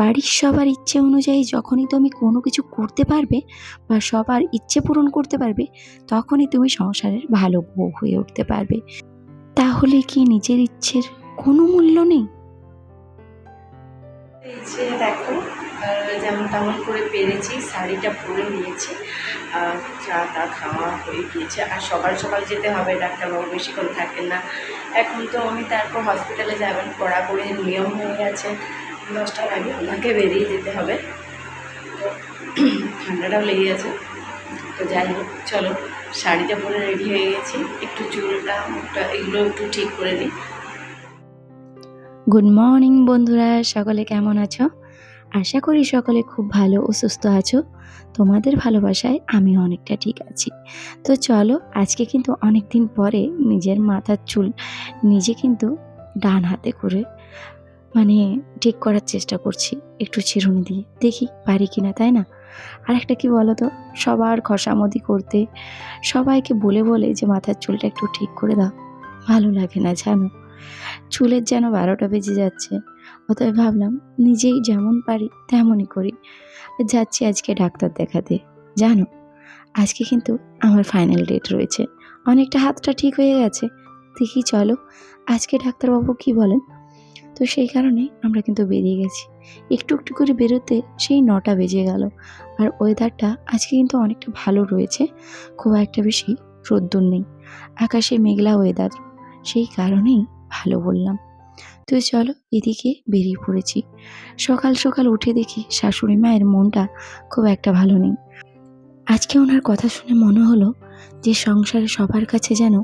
বাড়ির সবার ইচ্ছে অনুযায়ী যখনই তুমি কোনো কিছু করতে পারবে বা সবার ইচ্ছে পূরণ করতে পারবে, তখনই তুমি সংসারের ভালো বউ হয়ে উঠতে পারবে। তাহলে কি নিজের ইচ্ছের কোনো মূল্য নেই? এই যে দেখো, যেমন তেমন করে পেরেছি, শাড়িটা পরে নিয়েছি, চা টা খাওয়া হয়ে গিয়েছে। আর সকাল সকাল যেতে হবে, ডাক্তারবাবু বেশিক্ষণ থাকেন না এখন। তো আমি তারপর হসপিটালে যাবেন, কড়াকড়ি নিয়ম হয়ে গেছে, 10টার আগে ওনাকে বেরিয়ে যেতে হবে। তো ঠান্ডাটাও লেগে গেছে। তো যাই হোক, চলো, শাড়িটা পরে রেডি হয়ে গেছি, একটু চুলটা মুখটা এগুলো একটু ঠিক করে নিই। গুড মর্নিং বন্ধুরা, সকলে কেমন আছো? আশা করি সকলে খুব ভালো ও সুস্থ আছো। তোমাদের ভালোবাসায় আমি অনেকটা ঠিক আছি। তো চলো, আজকে কিন্তু অনেক দিন পরে নিজের মাথার চুল নিজে কিন্তু ডান হাতে করে মানে ঠিক করার চেষ্টা করছি, একটু চিরুনি দিয়ে দেখি পারি কিনা, তাই না? আর একটা কি বলো তো, সবার খসামদি করতে, সবাইকে বলে বলে যে মাথার চুলটা একটু ঠিক করে দাও, ভালো লাগে না জানো। চুলের যেন 12টা বেজে যাচ্ছে। অতএব ভাবলাম নিজেই যেমন পারি তেমনই করি। যাচ্ছি আজকে ডাক্তার দেখাতে। জানো, আজকে কিন্তু আমার ফাইনাল ডেট রয়েছে। অনেকটা হাতটা ঠিক হয়ে গেছে। দেখি চলো আজকে ডাক্তারবাবু কি বলেন। তো সেই কারণে আমরা কিন্তু বেরিয়ে গেছি। একটু একটু করে বেরোতে সেই 9টা বেজে গেল। আর ওয়েদারটা আজকে কিন্তু অনেকটা ভালো রয়েছে, খুব একটা বেশি রোদ্দুর নেই, আকাশে মেঘলা ওয়েদার, সেই কারণেই ভালো বললাম। তো চলো এদিকে বেরিয়ে পড়েছি। সকাল সকাল উঠে দেখি শাশুড়ি মায়ের মনটা খুব একটা ভালো নেই। আজকে ওনার কথা শুনে মনে হলো যে সংসারে সবার কাছে যেন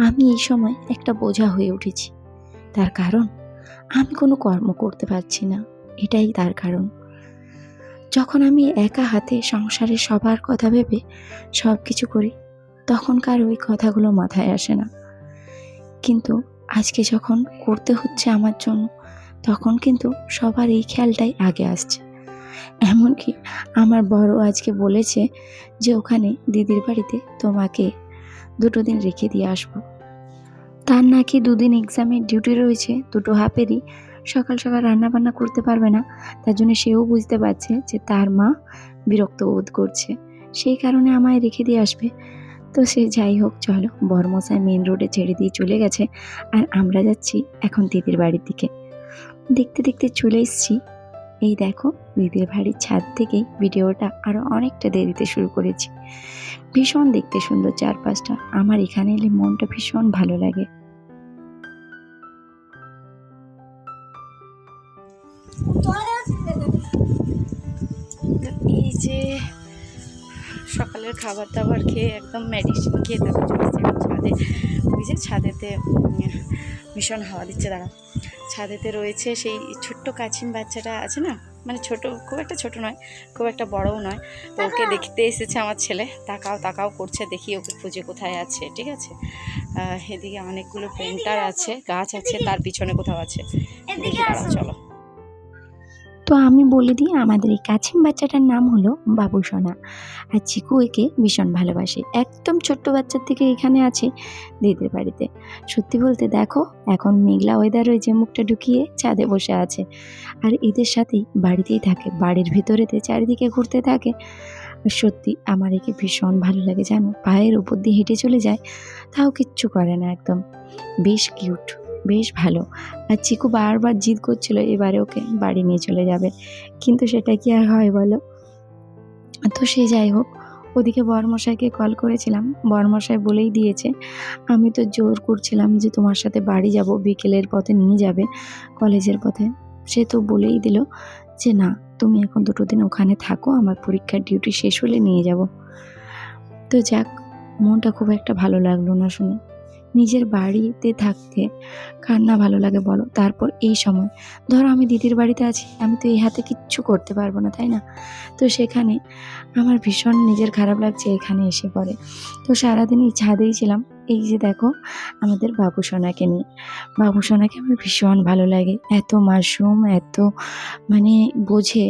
আমি এই সময় একটা বোঝা হয়ে উঠেছি। তার কারণ আমি কোনো কর্ম করতে পারছি না, এটাই তার কারণ। যখন আমি একা হাতে সংসারের সবার কথা ভেবে সব কিছু করি, তখনকার ওই কথাগুলো মাথায় আসে না। কিন্তু আজকে যখন করতে হচ্ছে আমার জন্য, তখন কিন্তু সবার এই খেয়ালটাই আগে আসছে। এমনকি আমার বড় আজকে বলেছে যে ওখানে দিদির বাড়িতে তোমাকে 2 দিন রেখে দিয়ে আসবো। তার নাকি 2 দিন এক্সামের ডিউটি রয়েছে, 2 হাফেরই। সকাল সকাল রান্নাবান্না করতে পারবে না, তার জন্য সেও বুঝতে পারছে যে তার মা বিরক্ত বোধ করছে, সেই কারণে আমায় রেখে দিয়ে আসবে। তো সে যাই হোক, চলো, বরমশাই মেন রোডে ছেড়ে দিয়ে চলে গেছে আর আমরা যাচ্ছি এখন দিদির বাড়ির দিকে। দেখতে দেখতে চলে এসেছি। এই দেখো, দিদির বাড়ির ছাদ থেকেই ভিডিওটা আরো অনেকটা দেরিতে শুরু করেছি। ভীষণ দেখতে সুন্দর চারপাশটা, আমার এখানে এলে মনটা ভীষণ ভালো লাগে। এই যে সকালের খাবার দাবার খেয়ে একদম মেডিসিন খেয়ে তারপর চলে এসেছি ছাদে। ওই যে ছাদেতে ভীষণ হাওয়া দিচ্ছে, দাঁড়া। ছাদেতে রয়েছে সেই ছোট্ট কাছিম বাচ্চাটা আছে না, মানে ছোট, খুব একটা ছোট নয়, খুব একটা বড়ও নয়। তো ওকে দেখতে এসেছে আমার ছেলে, তাকাও তাকাও করছে, দেখি ওকে খুঁজে কোথায় আছে। ঠিক আছে, এদিকে অনেকগুলো পেন্টার আছে, গাছ আছে, তার পিছনে কোথাও আছে, দেখি, দাঁড়াও, চলো। তো আমি বলে দিই, আমাদের এই কাছিম বাচ্চাটার নাম হলো বাবুসোনা। আর চিকু একে ভীষণ ভালোবাসে। একদম ছোট্ট বাচ্চার থেকে এখানে আছে দিদির বাড়িতে। সত্যি বলতে দেখো, এখন মেঘলা ওয়েদার রয়েছে, মুখটা ঢুকিয়ে ছাদে বসে আছে। আর এদের সাথেই বাড়িতেই থাকে, বাড়ির ভিতরেতে চারিদিকে ঘুরতে থাকে। আর সত্যি আমার একে ভীষণ ভালো লাগে জানো, পায়ের উপর দিয়ে হেঁটে চলে যায়, তাও কিচ্ছু করে না, একদম বেশ কিউট, বেশ ভালো। আর চিকু বারবার জিদ করছিল এবারে ওকে বাড়ি নিয়ে চলে যাবে, কিন্তু সেটা কি আর হয় বলো। তো সে যাই হোক, ওদিকে বরমশাইকে কল করেছিলাম, বরমশাই বলেই দিয়েছে। আমি তো জোর করছিলাম যে তোমার সাথে বাড়ি যাব, বিকেলের পথে নিয়ে যাবে কলেজের পথে। সে তো বলেই দিল যে না, তুমি এখন 2 দিন ওখানে থাকো, আমার পরীক্ষার ডিউটি শেষ হলে নিয়ে যাব। তো যাক, মনটা খুব একটা ভালো লাগলো না শুনে। নিজের বাড়িতে থাকতে কার না ভালো লাগে বলো। তারপর এই সময় ধরো আমি দিদির বাড়িতে আছি, আমি তো এই হাতে কিচ্ছু করতে পারবো না, তাই না? তো সেখানে আমার ভীষণ নিজের খারাপ লাগছে এখানে এসে পড়ে। তো সারাদিন এই ছাদেই ছিলাম। এই যে দেখো, আমাদের বাবুসোনাকে নিয়ে, বাবুসোনাকে আমার ভীষণ ভালো লাগে, এত মাশরুম, এত মানে বোঝে।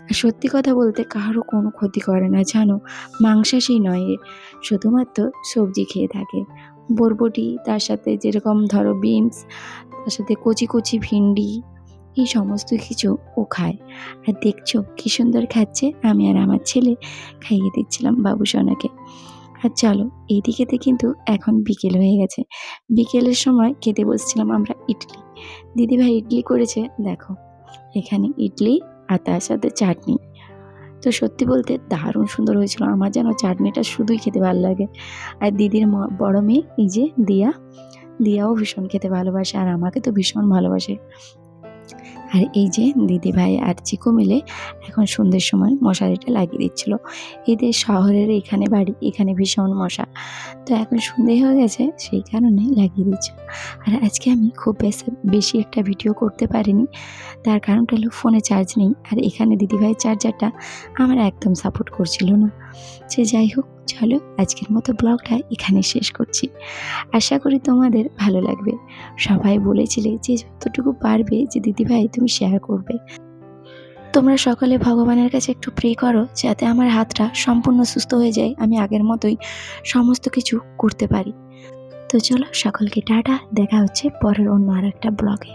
আর সত্যি কথা বলতে কারো কোনো ক্ষতি করে না জানো, মাংসাশী নয় এ, শুধুমাত্র সবজি খেয়ে থাকে। বরবটি, তার সাথে যেরকম ধরো বিনস, তার সাথে কচি কচি ভিন্ডি, এই সমস্ত কিছু ও খায়। আর দেখছো কি সুন্দর খাচ্ছে, আমি আর আমার ছেলে খাইয়ে দিচ্ছিলাম বাবুসোনাকে। আর চলো এইদিকেতে কিন্তু এখন বিকেল হয়ে গেছে। বিকেলের সময় খেতে বসছিলাম আমরা ইডলি। দিদিভাই ইডলি করেছে দেখো, এখানে ইডলি আর তার সাথে চাটনি। তো সত্যি বলতে দারুণ সুন্দর হয়েছিল। আমার যেন চাটনিটা শুধুই খেতে ভালো লাগে। আর দিদির বড় মেয়ে এই যে দিয়াও ভীষণ খেতে ভালোবাসে আর আমাকে তো ভীষণ ভালোবাসে। আর এই যে দিদিভাই আর চিকু মিলে এখন সন্ধ্যের সময় মশারিটা লাগিয়ে দিচ্ছিল। এদের শহরের এখানে বাড়ি, এখানে ভীষণ মশা। তো এখন সন্ধে হয়ে গেছে সেই কারণে লাগিয়ে দিচ্ছিল। আর আজকে আমি খুব বেশি একটা ভিডিও করতে পারিনি, তার কারণটা হলো ফোনে চার্জ নেই। আর এখানে দিদিভাইয়ের চার্জারটা আমার একদম সাপোর্ট করছিল না। সে যাই হোক, চলো আজকের মতো ব্লগটা এখানে শেষ করছি। আশা করি তোমাদের ভালো লাগবে। সবাই বলেছিলে যে যতটুকু পারবে যে দিদিভাই তুমি শেয়ার করবে। তোমরা সকলে ভগবানের কাছে একটু প্রে করো যাতে আমার হাতটা সম্পূর্ণ সুস্থ হয়ে যায়, আমি আগের মতোই সমস্ত কিছু করতে পারি। তো চলো সকলকে টাটা, দেখা হচ্ছে পরের অন্য আর একটা ব্লগে।